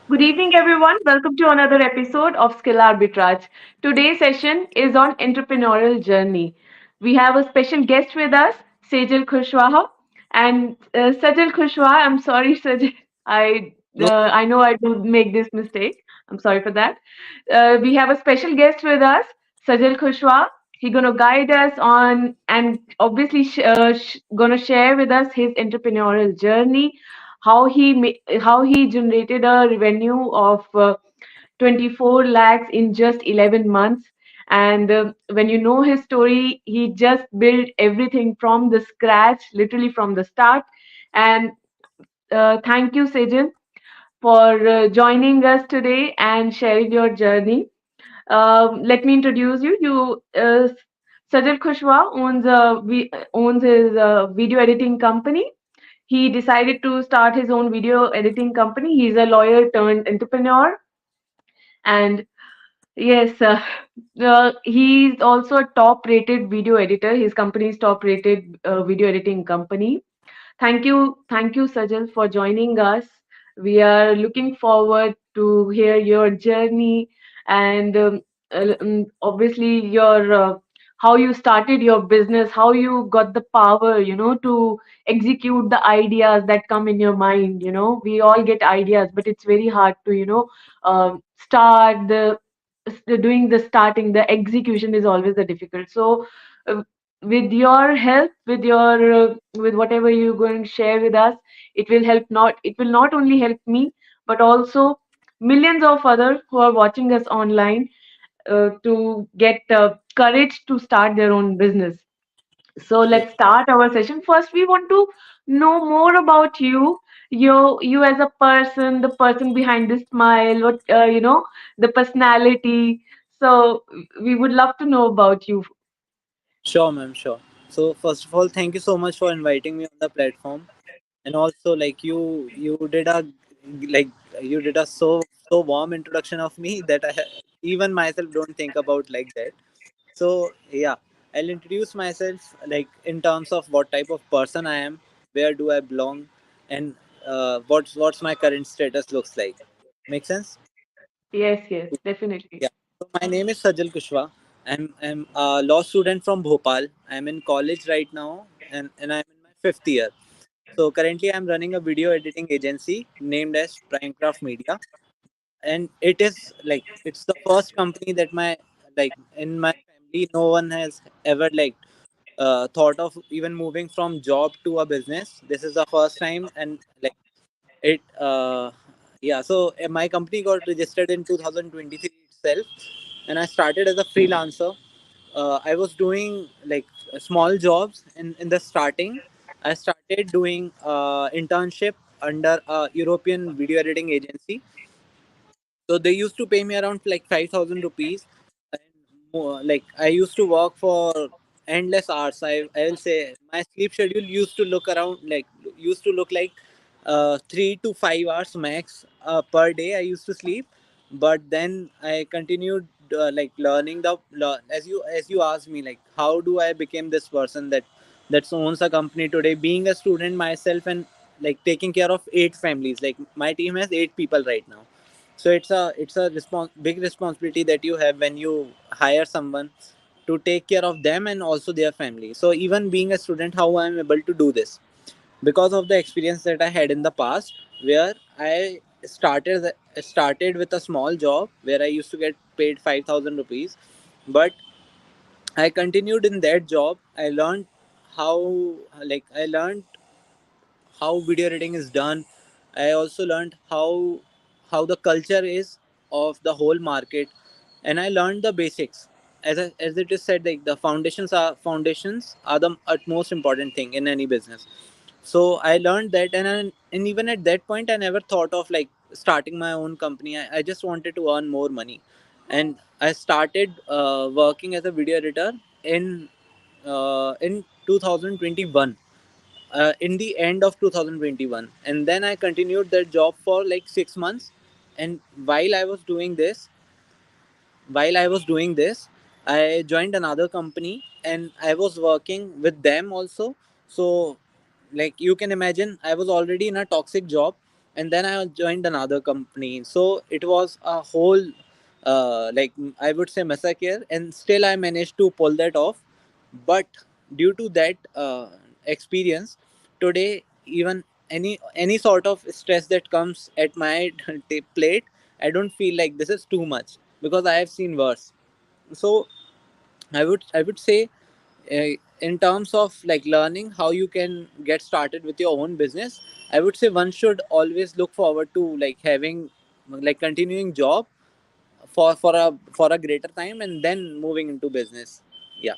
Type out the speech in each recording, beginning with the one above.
Good evening, everyone. Welcome to another episode of SkillArbitrage. Today's session is on entrepreneurial journey. We have a special guest with us, Sejal Kushwaha. And Sajal Kushwaha, I'm sorry, Sajal. No, I know I do make this mistake. I'm sorry for that. We have a special guest with us, Sajal Kushwaha. He's gonna guide us on and obviously gonna share with us his entrepreneurial journey, how he generated a revenue of 24 lakhs in just 11 months. And when you know his story, he just built everything from the scratch, literally from the start. And thank you, Sejal, for joining us today and sharing your journey. Let me introduce you. Sajal Kushwa owns his video editing company. He decided to start his own video editing company. He's a lawyer turned entrepreneur, and yes, he's also a top-rated video editor. His company is top-rated video editing company. Thank you, Sajal, for joining us. We are looking forward to hear your journey and obviously your how you started your business, how you got the power, to execute the ideas that come in your mind. We all get ideas, but it's very hard to, start doing the starting. The execution is always the difficult. So. With your help, with whatever you're going to share with us, it will not only help me, but also millions of others who are watching us online, to get courage to start their own business. So sure. let's start our session. First, we want to know more about you as a person, the person behind the smile, the personality. So we would love to know about you. Sure, ma'am, sure. So first of all, thank you so much for inviting me on the platform. And also like like you did a so warm introduction of me that even myself don't think about like that. So yeah, I'll introduce myself like in terms of what type of person I am, where do I belong, and what's my current status looks like. Make sense? Yes, yes, definitely. Yeah. So my name is Sajal Kushwa. I'm a law student from Bhopal. I'm in college right now, and I'm in my fifth year. So currently, I'm running a video editing agency named as Primecraft Media, and it's the first company that my like in my family no one has ever thought of even moving from job to a business. This is the first time, and like it yeah. So my company got registered in 2023 itself, and I started as a freelancer. I was doing like small jobs in the starting. I started doing internship under a European video editing agency. So they used to pay me around like 5,000 rupees. And like I used to work for endless hours. I will say my sleep schedule used to look like 3 to 5 hours max per day. I used to sleep, but then I continued learning as you asked me like how do I become this person that owns a company today, being a student myself and like taking care of 8 families. Like my team has 8 people right now, so it's a big responsibility that you have when you hire someone to take care of them and also their family. So even being a student, how I'm able to do this, because of the experience that I had in the past, where I started with a small job where I used to get paid 5,000 rupees, but I continued in that job. I learned how I learned how video editing is done. I also learned how the culture is of the whole market, and I learned the basics. As it is said, like the foundations are the utmost important thing in any business. So I learned that, and even at that point, I never thought of like starting my own company. I just wanted to earn more money, and I started working as a video editor in 2021, in the end of 2021, and then I continued that job for like 6 months. And while I was doing this I joined another company and I was working with them also. So like you can imagine, I was already in a toxic job and then I joined another company. So it was a whole, like I would say, massacre, and still I managed to pull that off. But due to that experience, today even any sort of stress that comes at my plate, I don't feel like this is too much because I have seen worse. So I would say, uh, in terms of like learning how you can get started with your own business, I would say one should always look forward to like having like continuing job for a greater time and then moving into business. Yeah.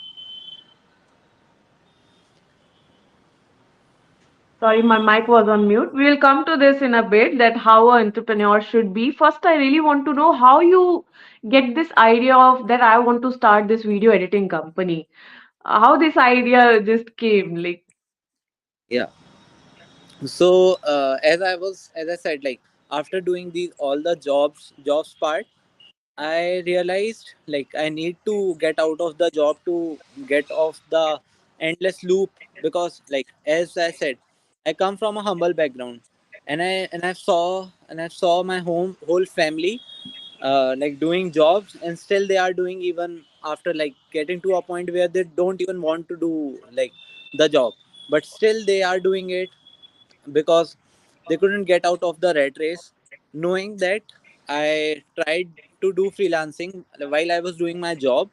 Sorry, my mic was on mute. We will come to this in a bit that how an entrepreneur should be. First, I really want to know how you get this idea of that I want to start this video editing company. How this idea just came, like. Yeah. So as I said, like after doing these all the jobs part, I realized like I need to get out of the job to get off the endless loop, because like as I said, I come from a humble background, and I saw my whole family like doing jobs, and still they are doing, even after like getting to a point where they don't even want to do like the job, but still they are doing it because they couldn't get out of the rat race. Knowing that, I tried to do freelancing while I was doing my job.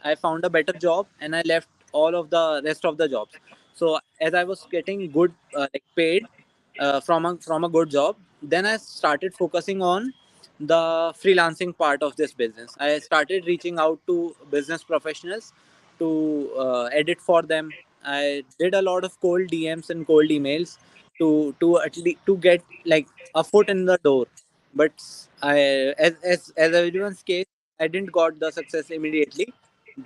I found a better job and I left all of the rest of the jobs. So as I was getting good like paid from a good job, then I started focusing on the freelancing part of this business. I started reaching out to business professionals to edit for them. I did a lot of cold DMs and cold emails to at least to get like a foot in the door. But I, as everyone's case, I didn't got the success immediately,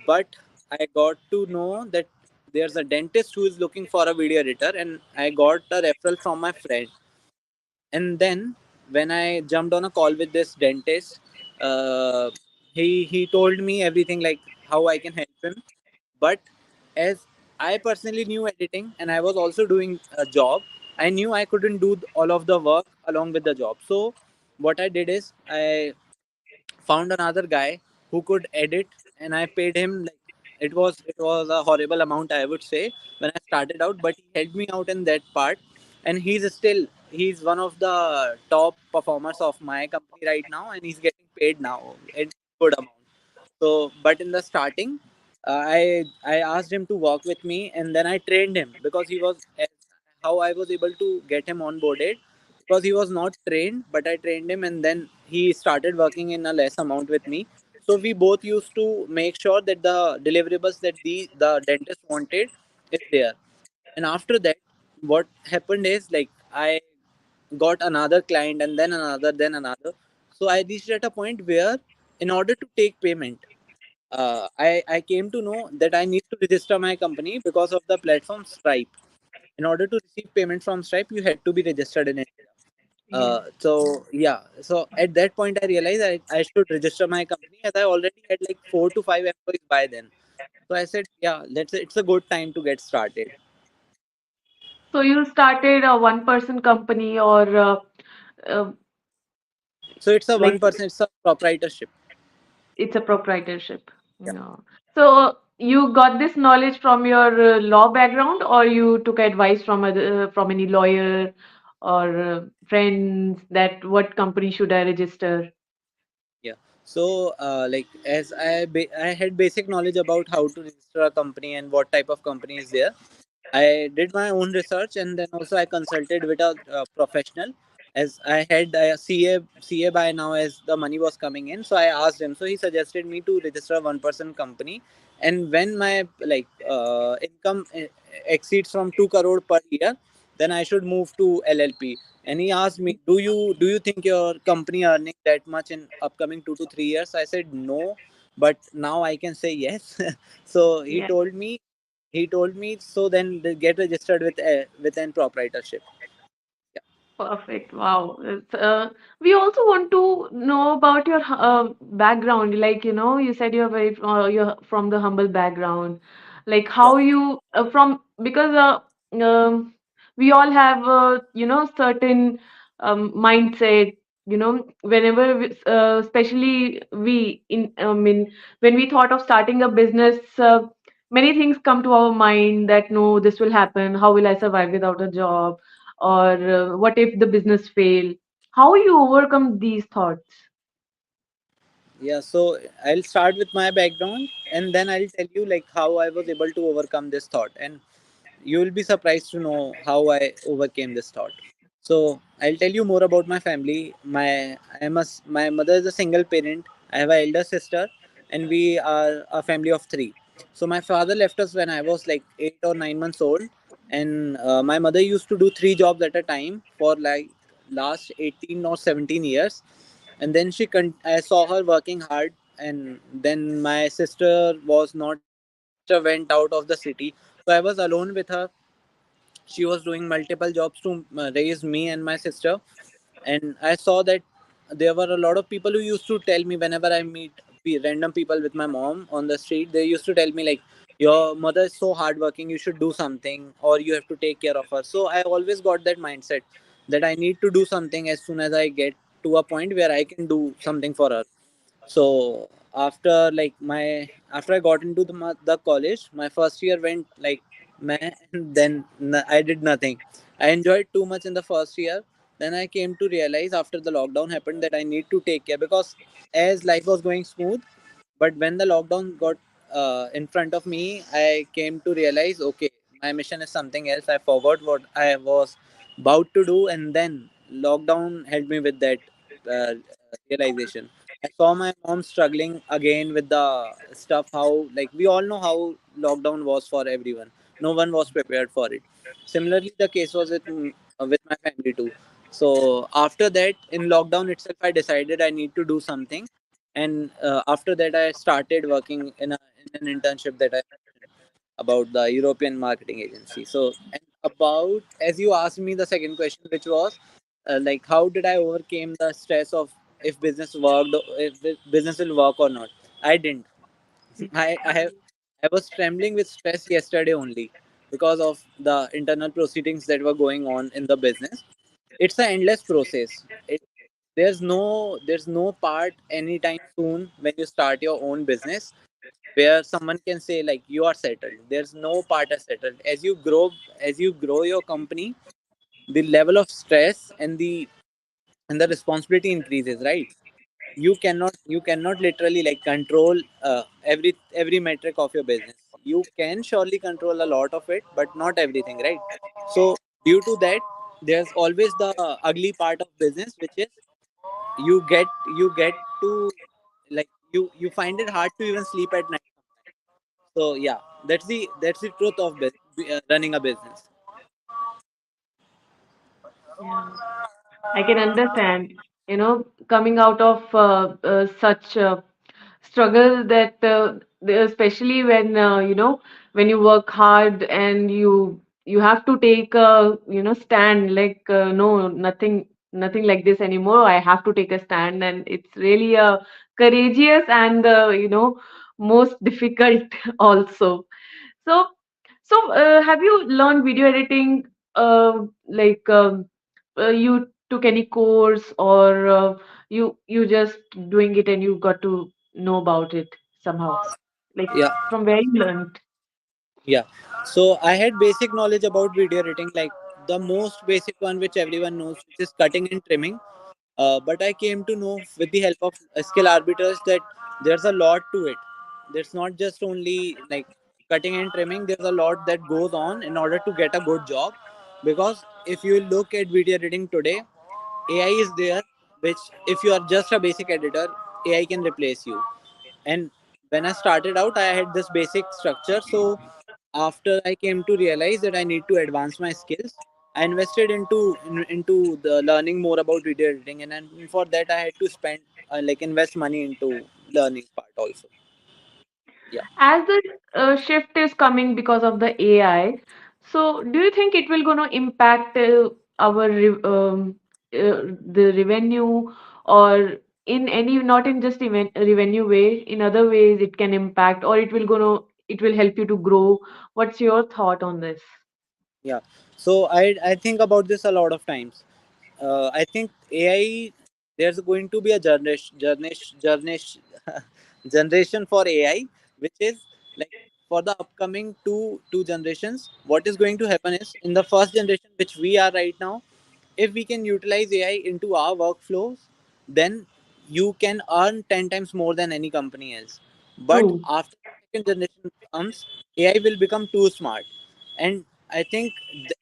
but I got to know that there's a dentist who is looking for a video editor, and I got a referral from my friend. And then when I jumped on a call with this dentist, uh, he told me everything, like how I can help him. But as I personally knew editing and I was also doing a job, I knew I couldn't do all of the work along with the job. So what I did is I found another guy who could edit, and I paid him like it was a horrible amount, I would say, when I started out, but he helped me out in that part. And he's one of the top performers of my company right now, and he's getting paid now a good amount. So, but in the starting, I asked him to work with me, and then I trained him, because he was how I was able to get him onboarded, because he was not trained, but I trained him, and then he started working in a less amount with me. So we both used to make sure that the deliverables that the dentist wanted is there. And after that, what happened is like I got another client, and then another. So I reached at a point where, in order to take payment, I came to know that I need to register my company because of the platform Stripe. In order to receive payment from Stripe, you had to be registered in India. Yes. So yeah, so at that point I realized I should register my company, as I already had like 4 to 5 employees by then. So I said, yeah, it's a good time to get started. So you started a one-person company or uh, So it's a one like person, it's a proprietorship. it's a proprietorship. No. So you got this knowledge from your law background, or you took advice from any lawyer or friends that what company should I register? Yeah. So, like as I had basic knowledge about how to register a company and what type of company is there. I did my own research, and then also I consulted with a professional, as I had a CA by now, as the money was coming in. So I asked him. So he suggested me to register a one-person company, and when my like income exceeds from 2 crore per year, then I should move to LLP. And he asked me, do you think your company earning that much in upcoming 2 to 3 years? I said no, but now I can say yes. So Yeah. he told me, so then they get registered with an proprietorship. Yeah. Perfect. Wow. We also want to know about your background. Like, you said you're from the humble background. Like Yeah. how you from because we all have certain mindset. Whenever especially we in I mean when we thought of starting a business, many things come to our mind that no, this will happen. How will I survive without a job? Or what if the business fail? How you overcome these thoughts? Yeah, so I'll start with my background and then I'll tell you like how I was able to overcome this thought, and you will be surprised to know how I overcame this thought. So I'll tell you more about my family. My mother is a single parent. I have an elder sister, and we are a family of three. So my father left us when I was like 8 or 9 months old, and my mother used to do three jobs at a time for like last 18 or 17 years, and then I saw her working hard, and then my sister was not there. My sister went out of the city, so I was alone with her. She was doing multiple jobs to raise me and my sister, and I saw that there were a lot of people who used to tell me whenever I meet random people with my mom on the street. They used to tell me like, your mother is so hardworking, you should do something, or you have to take care of her. So I always got that mindset that I need to do something as soon as I get to a point where I can do something for her. So after I got into the college, my first year went like meh, and then I did nothing. I enjoyed too much in the first year. Then I came to realize after the lockdown happened that I need to take care, because as life was going smooth, but when the lockdown got in front of me, I came to realize, okay, my mission is something else. I forgot what I was about to do, and then lockdown helped me with that realization. I saw my mom struggling again with the stuff. How, like, we all know how lockdown was for everyone. No one was prepared for it. Similarly, the case was with my family too. So after that, in lockdown itself, I decided I need to do something, and after that I started working in an internship that I mentioned about the European marketing agency. So, and about, as you asked me the second question, which was like how did I overcame the stress of if business worked, if the business will work or not. I didn't. I was trembling with stress yesterday only because of the internal proceedings that were going on in the business. It's an endless process. There's no part anytime soon when you start your own business where someone can say like you are settled. There's no part as settled. As you grow your company, the level of stress and the responsibility increases, right? You cannot literally like control every metric of your business. You can surely control a lot of it, but not everything, right? So due to that, there's always the ugly part of business, which is you get to like you find it hard to even sleep at night. So yeah, that's the truth of running a business. Yeah. I can understand, coming out of such struggle that especially when when you work hard and you have to take a stand like no, nothing like this anymore. I have to take a stand, and it's really a courageous and most difficult also. So, have you learned video editing? Like you took any course, or you just doing it and you got to know about it somehow? Like Yeah, from where you learned? yeah. So I had basic knowledge about video editing, like the most basic one which everyone knows, which is cutting and trimming. But I came to know with the help of SkillArbitrage that there's a lot to it. There's not just only like cutting and trimming. There's a lot that goes on in order to get a good job. Because if you look at video editing today, AI is there, which if you are just a basic editor, AI can replace you. And when I started out, I had this basic structure. So after I came to realize that I need to advance my skills, I invested into the learning more about video editing, and then for that I had to spend like invest money into learning part also. Yeah. As the shift is coming because of the AI, so do you think it will gonna impact the revenue, or in any, not in just event revenue way, in other ways it can impact, or it will help you to grow? What's your thought on this? Yeah. So I think about this a lot of times. I think AI, there's going to be a generation for AI, which is like for the upcoming two generations. What is going to happen is in the first generation, which we are right now, if we can utilize AI into our workflows, then you can earn 10 times more than any company else. But True. after the second generation comes, AI will become too smart. And I think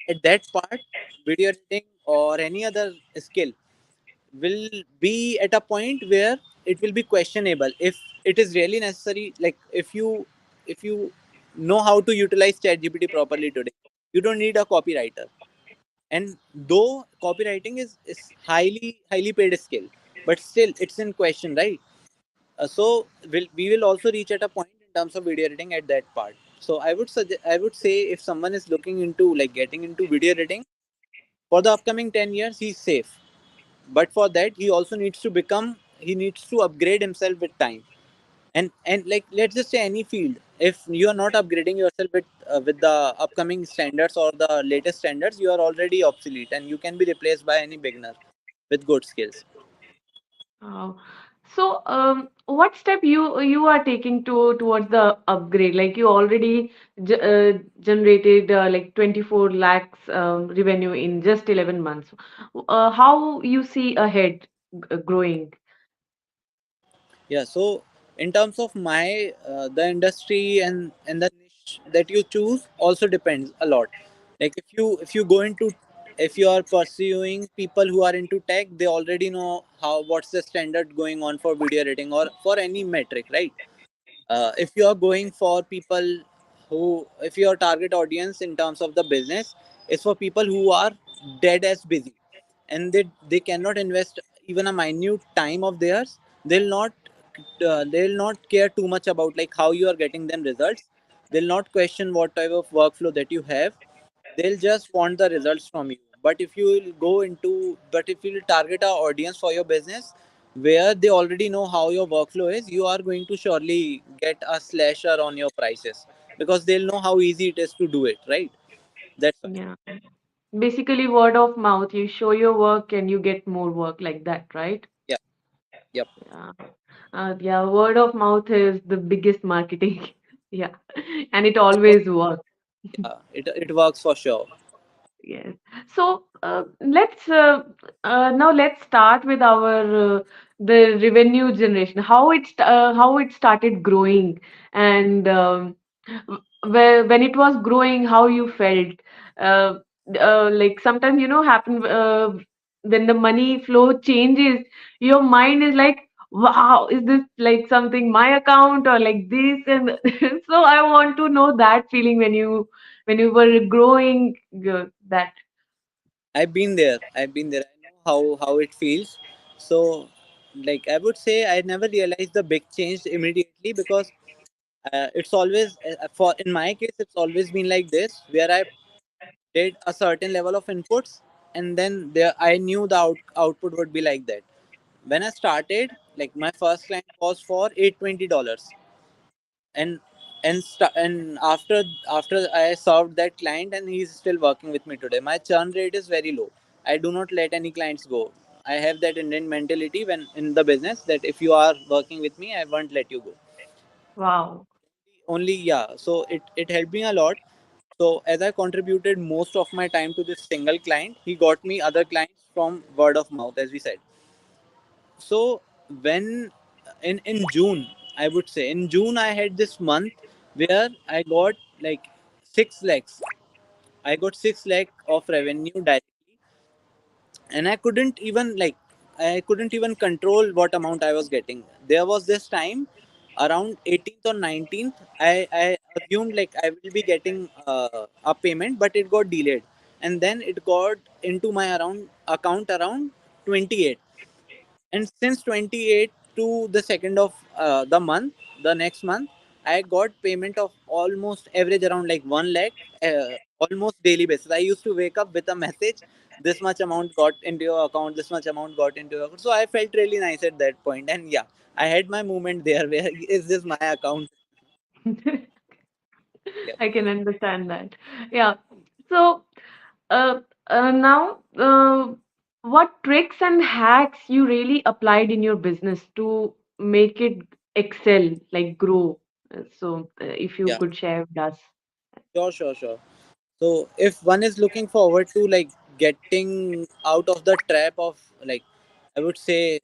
at that part, video editing or any other skill will be at a point where it will be questionable if it is really necessary. Like if you know how to utilize ChatGPT properly today, you don't need a copywriter. And though copywriting is highly paid skill, but still it's in question, right? We will also reach at a point in terms of video editing at that part. So I would say if someone is looking into like getting into video editing for the upcoming 10 years, he's safe. But for that, he needs to upgrade himself with time. And like let's just say any field, if you are not upgrading yourself with the upcoming standards or the latest standards, you are already obsolete and you can be replaced by any beginner with good skills. Oh. So, what step you are taking towards the upgrade? Like you already generated like 24 lakhs revenue in just 11 months. How you see ahead growing? Yeah, so in terms of my the industry and the niche that you choose also depends a lot. Like if you go into, if you are pursuing people who are into tech, they already know how what's the standard going on for video editing or for any metric, right? If you are going for people who, if your target audience in terms of the business is for people who are dead as busy and they cannot invest even a minute time of theirs, they'll not care too much about like how you are getting them results. They'll not question what type of workflow that you have. They'll just want the results from you. But if you will target our audience for your business where they already know how your workflow is, you are going to surely get a slasher on your prices because they'll know how easy it is to do it, right? That's why. Yeah. Basically, word of mouth. You show your work and you get more work like that, right? Yeah. Yep. Yeah. Yeah, word of mouth is the biggest marketing. Yeah. And it always works. Yeah, it works for sure. Yes. So let's now let's start with our the revenue generation. How it started growing, and when it was growing, how you felt. Uh, like sometimes happen when the money flow changes, your mind is like, wow, is this like something my account or like this? And so I want to know that feeling when you were growing that. I've been there. I know how it feels. So like I would say I never realized the big change immediately because it's always for in my case it's always been like this where I did a certain level of inputs and then there I knew the output would be like that. When I started, like my first client was for $820, and and after I served that client and he's still working with me today. My churn rate is very low. I do not let any clients go. I have that Indian mentality when in the business that if you are working with me, I won't let you go. Wow. Only yeah. So it helped me a lot. So as I contributed most of my time to this single client, he got me other clients from word of mouth, as we said. So when in June, I would say in June I had this month where I got like 6 lakhs. I got 6 lakh of revenue directly, and I couldn't even control what amount I was getting. There was this time around 18th or 19th, I assumed like I will be getting a payment, but it got delayed, and then it got into my around account around 28th. And since 28 to the second of the next month, I got payment of almost average around like 1 lakh, almost daily basis. I used to wake up with a message, this much amount got into your account, this much amount got into your account. So I felt really nice at that point. And yeah, I had my moment there where is this my account? Yep. I can understand that. Yeah. So now, what tricks and hacks you really applied in your business to make it excel, like grow? If you Yeah, could share with us. sure. So if one is looking forward to like getting out of the trap of, like, I would say,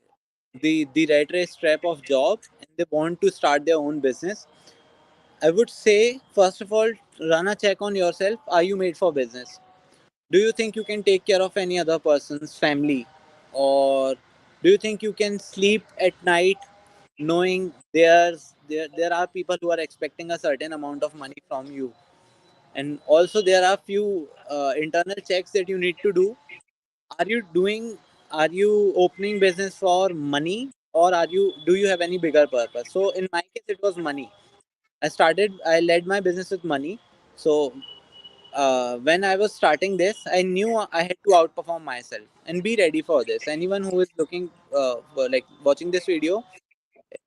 the rat race trap of job, and they want to start their own business, I would say, first of all, run a check on yourself. Are you made for business? Do you think you can take care of any other person's family? Or do you think you can sleep at night knowing there are people who are expecting a certain amount of money from you? And also there are few internal checks that you need to do. Are you doing, are you opening business for money, or do you have any bigger purpose? So in my case it was money. I led my business with money. So when I was starting this, I knew I had to outperform myself and be ready for this. Anyone who is looking for, like, watching this video,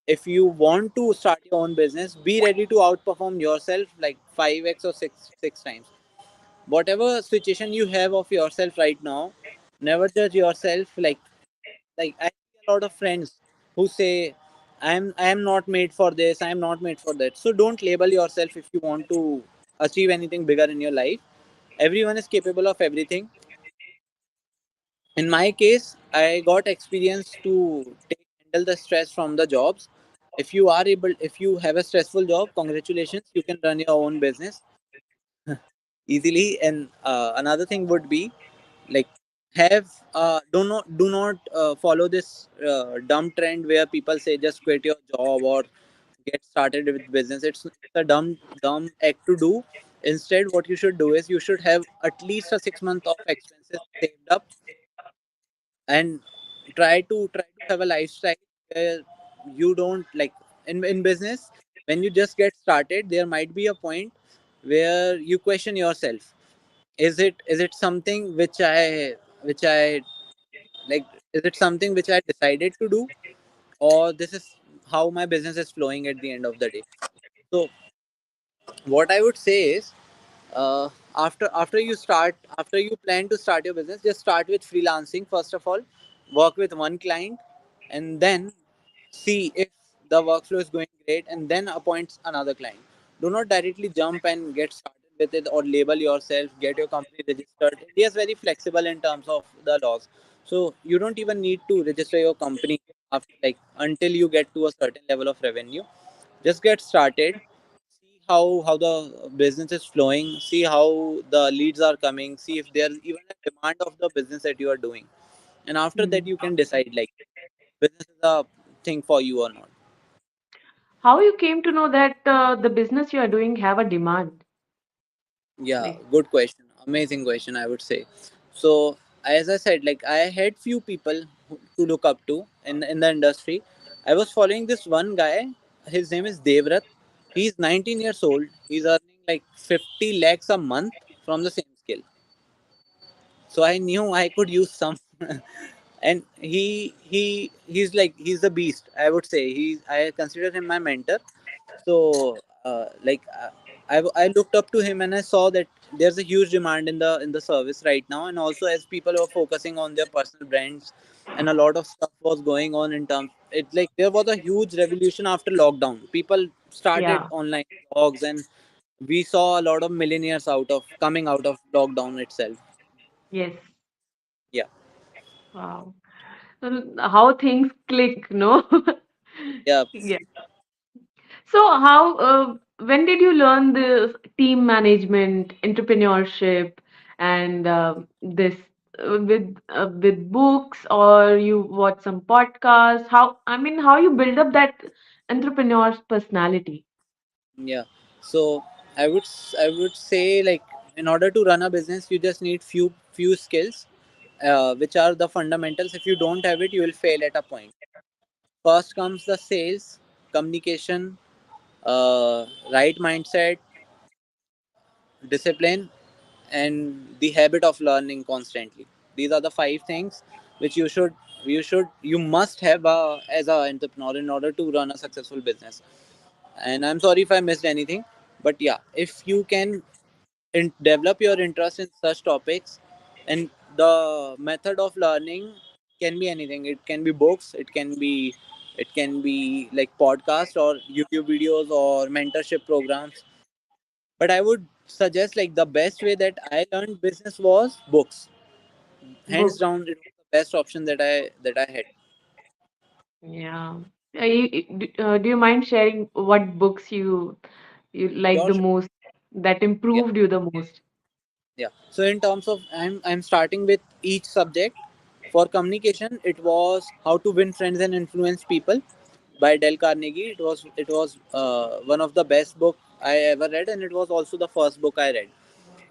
if you want to start your own business, be ready to outperform yourself like 5x or six times. Whatever situation you have of yourself right now, never judge yourself. Like I see a lot of friends who say, I am not made for this, I am not made for that. So don't label yourself if you want to achieve anything bigger in your life. Everyone is capable of everything. In my case, I got experience to handle the stress from the jobs. If you have a stressful job, congratulations, you can run your own business easily. And another thing would be, like, have do not follow this dumb trend where people say just quit your job or get started with business. It's a dumb act to do. Instead, what you should do is you should have at least a 6 month of expenses saved up, and try to have a lifestyle where you don't, like, in business, when you just get started, there might be a point where you question yourself. Is it something which I like, is it something which I decided to do, or this is how my business is flowing at the end of the day? So what I would say is, after you plan to start your business, just start with freelancing first of all. Work with one client, and then see if the workflow is going great, and then appoint another client. Do not directly jump and get started with it, or label yourself, get your company registered. India is very flexible in terms of the laws, so you don't even need to register your company after, like, until you get to a certain level of revenue. Just get started, see how the business is flowing, see how the leads are coming, see if there's even a demand of the business that you are doing, and after that Hmm. you can decide, like, business is a thing for you or not. How you came to know that the business you are doing have a demand? Yeah, Like, good question, amazing question, I would say. So as I said, like, I had few people to look up to in the industry. I was following this one guy. His name is Devrat. He's 19 years old. He's earning like 50 lakhs a month from the same skill. So I knew I could use some. And he's the beast, I would say. I consider him my mentor. So I looked up to him, and I saw that there's a huge demand in the service right now. And also, as people were focusing on their personal brands, and a lot of stuff was going on in terms, it, like, there was a huge revolution after lockdown. People started yeah, online blogs, and we saw a lot of millionaires coming out of lockdown itself. yes. Yeah. Wow. So how things click, no? Yeah. Yeah. So when did you learn the team management, entrepreneurship, and this with books, or you watch some podcasts? How you build up that entrepreneur's personality? Yeah. So I would say, like, in order to run a business, you just need few skills, which are the fundamentals. If you don't have it, you will fail at a point. First comes the sales, communication, right mindset, discipline, and the habit of learning constantly. These are the five things which you must have as an entrepreneur in order to run a successful business. And I'm sorry if I missed anything, but yeah, if you can develop your interest in such topics, and the method of learning can be anything. It can be books, it can be like podcast or YouTube videos or mentorship programs. But I would suggest like the best way that I learned business was books. Hands Books. down, it was the best option that I had. Yeah. Do you mind sharing what books you like Sure, the sure. most, that Yeah, improved you the most? yeah. So in terms of, I'm starting with each subject. For communication, it was How to Win Friends and Influence People by Dale Carnegie. It was one of the best book I ever read, and it was also the first book I read.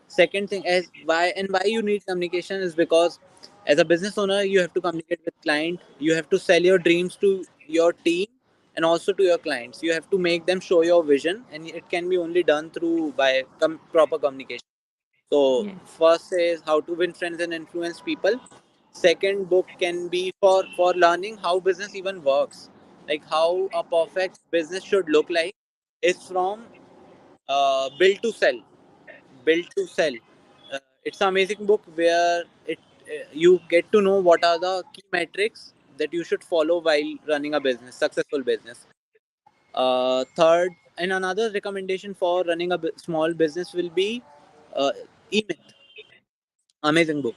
Second thing is why you need communication is because as a business owner you have to communicate with client, you have to sell your dreams to your team and also to your clients. You have to make them show your vision, and it can be only done through by proper communication. So Yeah. first is How to Win Friends and Influence People. Second book can be for learning how business even works, like how a perfect business should look like. Is from Build to Sell. Built to Sell. It's an amazing book where it you get to know what are the key metrics that you should follow while running a business, successful business. Third, and another recommendation for running a small business will be uh, E-Myth. Amazing book.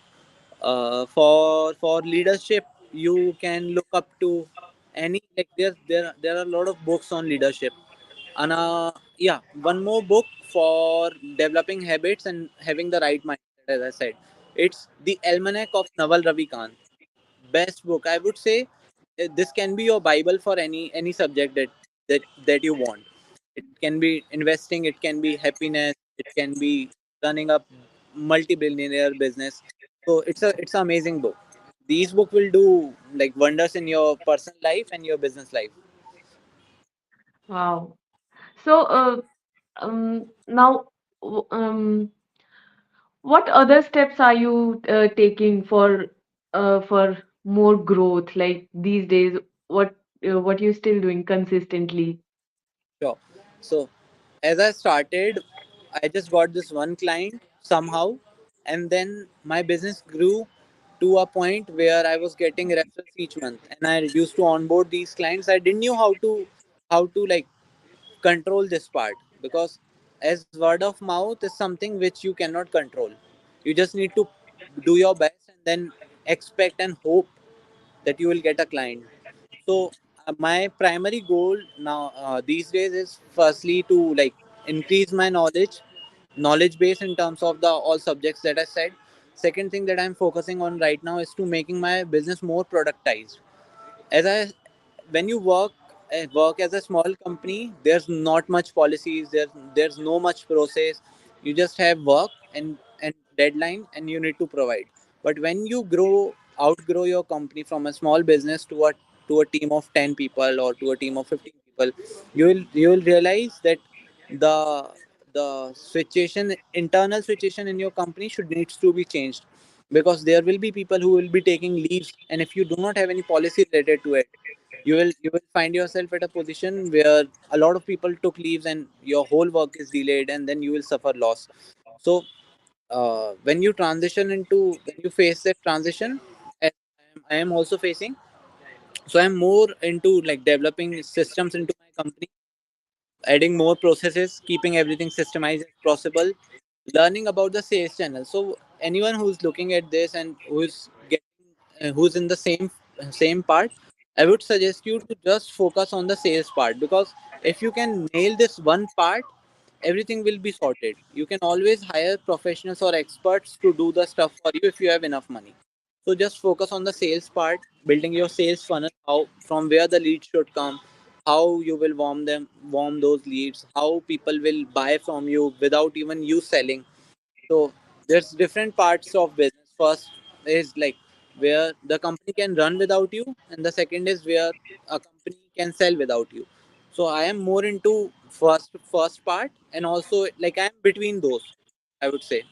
For leadership, you can look up to any, like there are a lot of books on leadership. And yeah, one more book for developing habits and having the right mindset. As I said, it's The Almanac of Naval Ravikant. Best book, I would say. This can be your bible for any subject that you want. It can be investing, it can be happiness, it can be running a multi-billionaire business. So it's an amazing book. These book will do like wonders in your personal life and your business life. Wow. So, now, what other steps are you taking for more growth? Like these days, what you still doing consistently? Sure. So as I started, I just got this one client somehow, and then my business grew to a point where I was getting referrals each month, and I used to onboard these clients. I didn't know how to like control this part, because as word of mouth is something which you cannot control. You just need to do your best and then expect and hope that you will get a client. So my primary goal now these days is firstly to like increase my knowledge base in terms of the all subjects that I said. Second thing that I'm focusing on right now is to making my business more productized. As I When you work as a small company, there's not much policies, there's no much process. You just have work and deadline, and you need to provide. But when you outgrow your company from a small business to a team of 10 people or to a team of 15 people, you will realize that the the situation internal situation in your company should needs to be changed, because there will be people who will be taking leaves, and if you do not have any policy related to it, you will find yourself at a position where a lot of people took leaves and your whole work is delayed, and then you will suffer loss. So when you face that transition, as I am also facing, so I'm more into like developing systems into my company, adding more processes, keeping everything systemized as possible, learning about the sales channel. So anyone who's looking at this and who's in the same part, I would suggest you to just focus on the sales part, because if you can nail this one part, everything will be sorted. You can always hire professionals or experts to do the stuff for you if you have enough money. So just focus on the sales part, building your sales funnel, how from where the leads should come, how you will warm those leads, how people will buy from you without even you selling. So there's different parts of business. First is like where the company can run without you, and the second is where a company can sell without you. So I am more into first part, and also like I'm between those, I would say.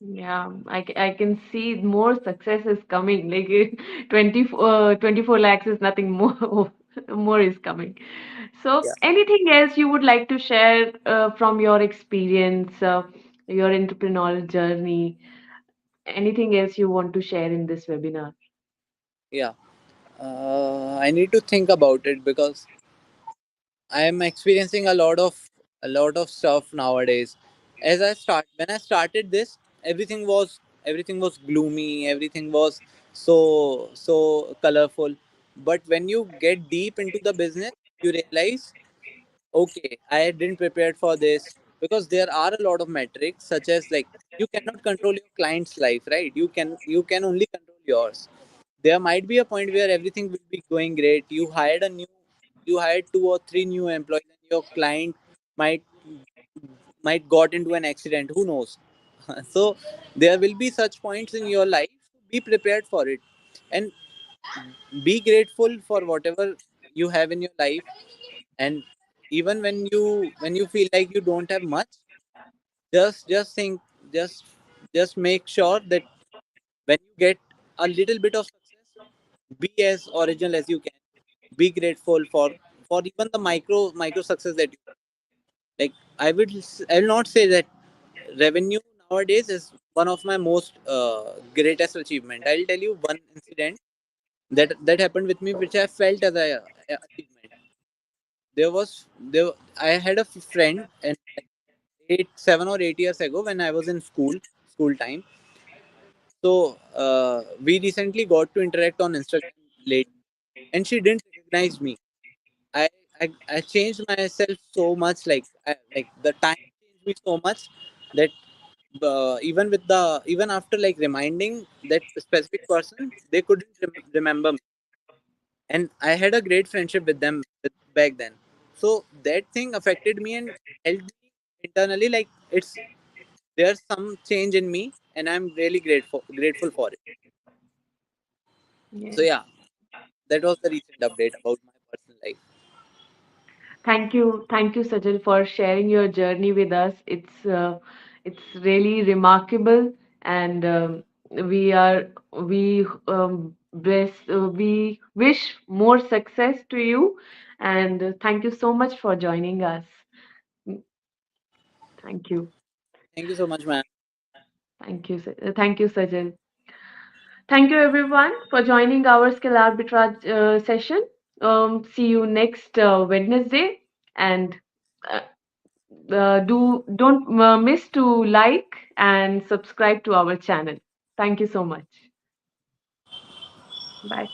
Yeah, I can see more success is coming. Like 24 lakhs is nothing more. More is coming. So, Yeah. anything else you would like to share from your experience, your entrepreneurial journey? anything else you want to share in this webinar? Yeah. I need to think about it because I am experiencing a lot of stuff nowadays. When I started this, everything was gloomy, everything was so colorful. But when you get deep into the business, you realize, okay, I didn't prepare for this, because there are a lot of metrics, such as, like, you cannot control your client's life, right? You can only control yours. There might be a point where everything will be going great. You hired two or three new employees, and your client might might got into an accident. Who knows? So there will be such points in your life. Be prepared for it, and be grateful for whatever you have in your life. And even when you feel like you don't have much, just think, just just make sure that when you get a little bit of success, be as original as you can. Be grateful for even the micro success that you like. I will not say that revenue nowadays is one of my most greatest achievement. I'll tell you one incident that happened with me, which I felt as a achievement. I had a friend, and like 7 or 8 years ago, when I was in school time. So we recently got to interact on Instagram late, and she didn't recognize me. I changed myself so much, like the time changed me so much that even after like reminding that specific person, they couldn't remember me. And I had a great friendship with them back then. So that thing affected me and helped me internally. Like, there's some change in me, and I'm really grateful for it. So Yes. yeah, that was the recent update about my personal life. Thank you, Sajal, for sharing your journey with us. It's really remarkable, and we wish more success to you, and thank you so much for joining us. Mm, Thank you, Thank you so much, ma'am. thank you, Sajal. Thank you, everyone, for joining our skill arbitrage session. See you next Wednesday, and. Uh, don't miss to like and subscribe to our channel. Thank you so much. Bye.